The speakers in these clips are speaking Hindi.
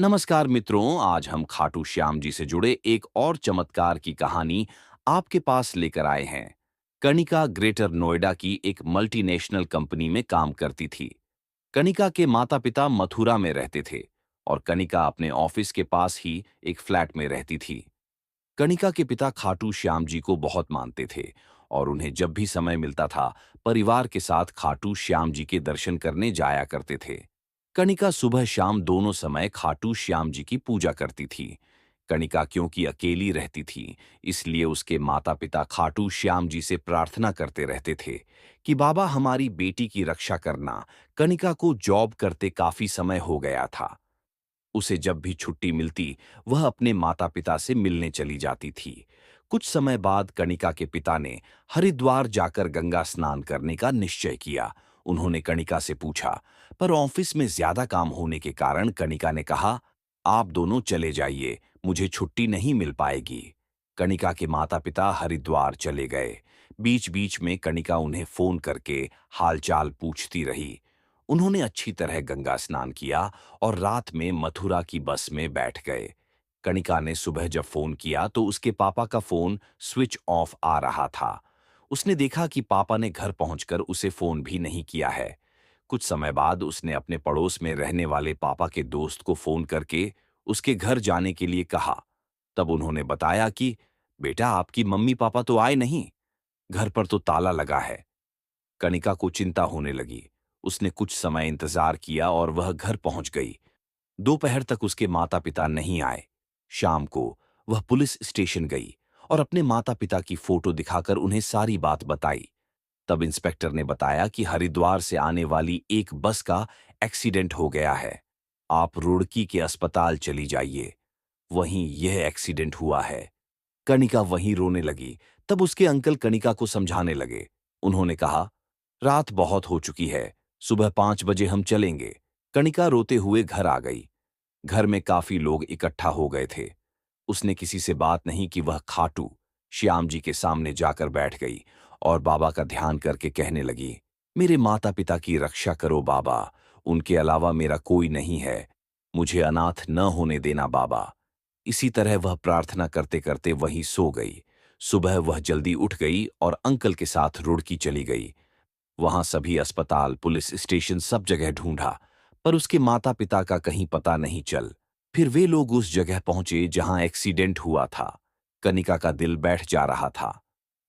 नमस्कार मित्रों, आज हम खाटू श्याम जी से जुड़े एक और चमत्कार की कहानी आपके पास लेकर आए हैं। कनिका ग्रेटर नोएडा की एक मल्टीनेशनल कंपनी में काम करती थी। कनिका के माता-पिता मथुरा में रहते थे और कनिका अपने ऑफिस के पास ही एक फ्लैट में रहती थी। कनिका के पिता खाटू श्याम जी को बहुत मानते थे और उन्हें जब भी समय मिलता था, परिवार के साथ खाटू श्याम जी के दर्शन करने जाया करते थे। कनिका सुबह शाम दोनों समय खाटू श्याम जी की पूजा करती थी। कनिका क्योंकि अकेली रहती थी, इसलिए उसके माता पिता खाटू श्याम जी से प्रार्थना करते रहते थे कि बाबा हमारी बेटी की रक्षा करना। कनिका को जॉब करते काफी समय हो गया था। उसे जब भी छुट्टी मिलती, वह अपने माता पिता से मिलने चली जाती थी। कुछ समय बाद कनिका के पिता ने हरिद्वार जाकर गंगा स्नान करने का निश्चय किया। उन्होंने कनिका से पूछा, पर ऑफिस में ज्यादा काम होने के कारण कनिका ने कहा, आप दोनों चले जाइए, मुझे छुट्टी नहीं मिल पाएगी। कनिका के माता पिता हरिद्वार चले गए। बीच बीच में कनिका उन्हें फोन करके हालचाल पूछती रही। उन्होंने अच्छी तरह गंगा स्नान किया और रात में मथुरा की बस में बैठ गए। कनिका ने सुबह जब फोन किया तो उसके पापा का फोन स्विच ऑफ आ रहा था। उसने देखा कि पापा ने घर पहुंचकर उसे फोन भी नहीं किया है। कुछ समय बाद उसने अपने पड़ोस में रहने वाले पापा के दोस्त को फोन करके उसके घर जाने के लिए कहा। तब उन्होंने बताया कि बेटा, आपकी मम्मी पापा तो आए नहीं, घर पर तो ताला लगा है। कनिका को चिंता होने लगी। उसने कुछ समय इंतजार किया और वह घर पहुंच गई। दोपहर तक उसके माता पिता नहीं आए। शाम को वह पुलिस स्टेशन गई और अपने माता पिता की फोटो दिखाकर उन्हें सारी बात बताई। तब इंस्पेक्टर ने बताया कि हरिद्वार से आने वाली एक बस का एक्सीडेंट हो गया है। आप रुड़की के अस्पताल चली जाइए, वहीं यह एक्सीडेंट हुआ है। कनिका वहीं रोने लगी। तब उसके अंकल कनिका को समझाने लगे। उन्होंने कहा, रात बहुत हो चुकी है, सुबह 5 बजे हम चलेंगे। कनिका रोते हुए घर आ गई। घर में काफी लोग इकट्ठा हो गए थे। उसने किसी से बात नहीं कि वह खाटू श्याम जी के सामने जाकर बैठ गई और बाबा का ध्यान करके कहने लगी, मेरे माता पिता की रक्षा करो बाबा, उनके अलावा मेरा कोई नहीं है, मुझे अनाथ न होने देना बाबा। इसी तरह वह प्रार्थना करते करते वहीं सो गई। सुबह वह जल्दी उठ गई और अंकल के साथ रुड़की चली गई। वहां सभी अस्पताल, पुलिस स्टेशन, सब जगह ढूंढा, पर उसके माता पिता का कहीं पता नहीं चल। फिर वे लोग उस जगह पहुंचे जहां एक्सीडेंट हुआ था। कनिका का दिल बैठ जा रहा था।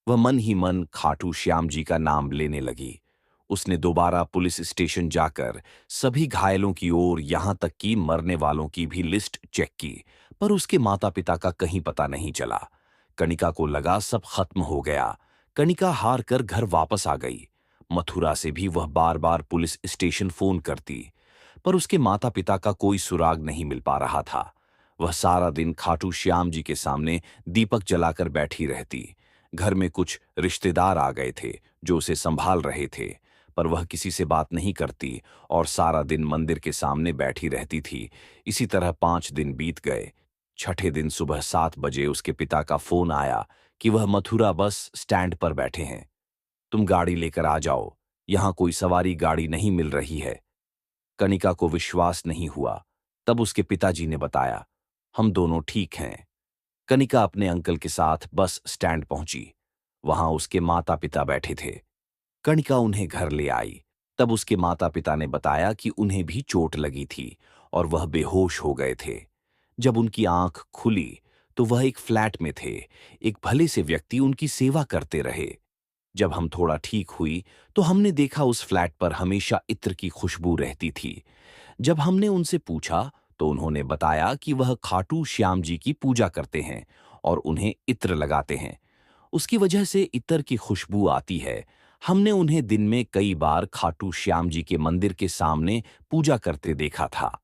वह मन ही मन खाटू श्याम जी का नाम लेने लगी। उसने दोबारा पुलिस स्टेशन जाकर सभी घायलों की ओर, यहां तक कि मरने वालों की भी लिस्ट चेक की, पर उसके माता पिता का कहीं पता नहीं चला। कनिका को लगा सब खत्म हो गया। कनिका हार कर घर वापस आ गई। मथुरा से भी वह बार बार पुलिस स्टेशन फोन करती, पर उसके माता पिता का कोई सुराग नहीं मिल पा रहा था। वह सारा दिन खाटू श्याम जी के सामने दीपक जलाकर बैठी रहती। घर में कुछ रिश्तेदार आ गए थे जो उसे संभाल रहे थे, पर वह किसी से बात नहीं करती और सारा दिन मंदिर के सामने बैठी रहती थी। इसी तरह 5 दिन बीत गए। छठे दिन सुबह 7 बजे उसके पिता का फोन आया कि वह मथुरा बस स्टैंड पर बैठे हैं। तुम गाड़ी लेकर आ जाओ, यहां कोई सवारी गाड़ी नहीं मिल रही है। कनिका को विश्वास नहीं हुआ। तब उसके पिताजी ने बताया, हम दोनों ठीक हैं। कनिका अपने अंकल के साथ बस स्टैंड पहुंची। वहां उसके माता पिता बैठे थे। कनिका उन्हें घर ले आई। तब उसके माता पिता ने बताया कि उन्हें भी चोट लगी थी और वह बेहोश हो गए थे। जब उनकी आंख खुली तो वह एक फ्लैट में थे। एक भले से व्यक्ति उनकी सेवा करते रहे। जब हम थोड़ा ठीक हुई तो हमने देखा उस फ्लैट पर हमेशा इत्र की खुशबू रहती थी। जब हमने उनसे पूछा तो उन्होंने बताया कि वह खाटू श्याम जी की पूजा करते हैं और उन्हें इत्र लगाते हैं। उसकी वजह से इत्र की खुशबू आती है। हमने उन्हें दिन में कई बार खाटू श्याम जी के मंदिर के सामने पूजा करते देखा था।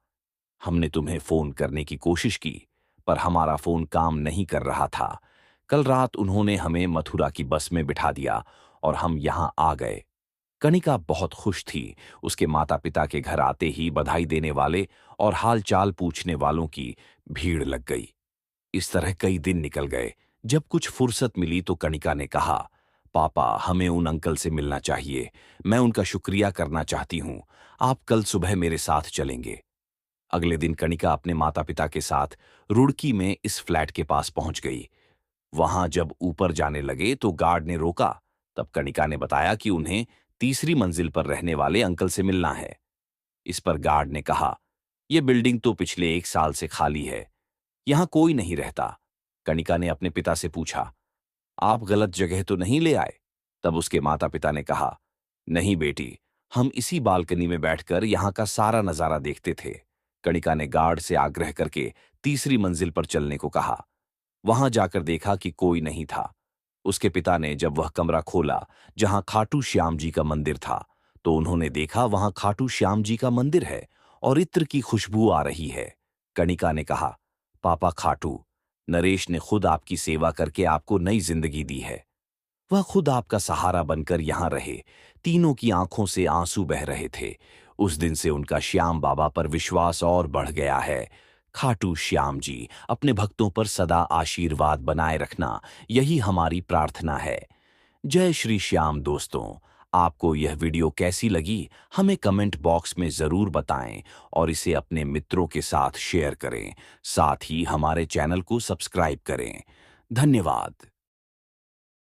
हमने तुम्हें फोन करने की कोशिश की, पर हमारा फोन काम नहीं कर रहा था। कल रात उन्होंने हमें मथुरा की बस में बिठा दिया और हम यहां आ गए। कनिका बहुत खुश थी। उसके माता पिता के घर आते ही बधाई देने वाले और हाल चाल पूछने वालों की भीड़ लग गई। इस तरह कई दिन निकल गए। जब कुछ फुर्सत मिली तो कनिका ने कहा, पापा, हमें उन अंकल से मिलना चाहिए, मैं उनका शुक्रिया करना चाहती हूँ। आप कल सुबह मेरे साथ चलेंगे। अगले दिन कणिका अपने माता पिता के साथ रुड़की में इस फ्लैट के पास पहुंच गई। वहां जब ऊपर जाने लगे तो गार्ड ने रोका। तब कणिका ने बताया कि उन्हें तीसरी मंजिल पर रहने वाले अंकल से मिलना है। इस पर गार्ड ने कहा, यह बिल्डिंग तो पिछले 1 साल से खाली है, यहां कोई नहीं रहता। कणिका ने अपने पिता से पूछा, आप गलत जगह तो नहीं ले आए? तब उसके माता पिता ने कहा, नहीं बेटी, हम इसी बालकनी में बैठकर यहां का सारा नजारा देखते थे। कणिका ने गार्ड से आग्रह करके तीसरी मंजिल पर चलने को कहा। वहां जाकर देखा कि कोई नहीं था। उसके पिता ने जब वह कमरा खोला जहां खाटू श्याम जी का मंदिर था, तो उन्होंने देखा वहां खाटू श्याम जी का मंदिर है और इत्र की खुशबू आ रही है। कणिका ने कहा, पापा खाटू, नरेश ने खुद आपकी सेवा करके आपको नई जिंदगी दी है। वह खुद आपका सहारा बनकर यहां रहे। तीनों की आंखों से आंसू बह रहे थे। उस दिन से उनका श्याम बाबा पर विश्वास और बढ़ गया है। खाटू श्याम जी, अपने भक्तों पर सदा आशीर्वाद बनाए रखना, यही हमारी प्रार्थना है। जय श्री श्याम। दोस्तों, आपको यह वीडियो कैसी लगी हमें कमेंट बॉक्स में जरूर बताएं और इसे अपने मित्रों के साथ शेयर करें। साथ ही हमारे चैनल को सब्सक्राइब करें। धन्यवाद।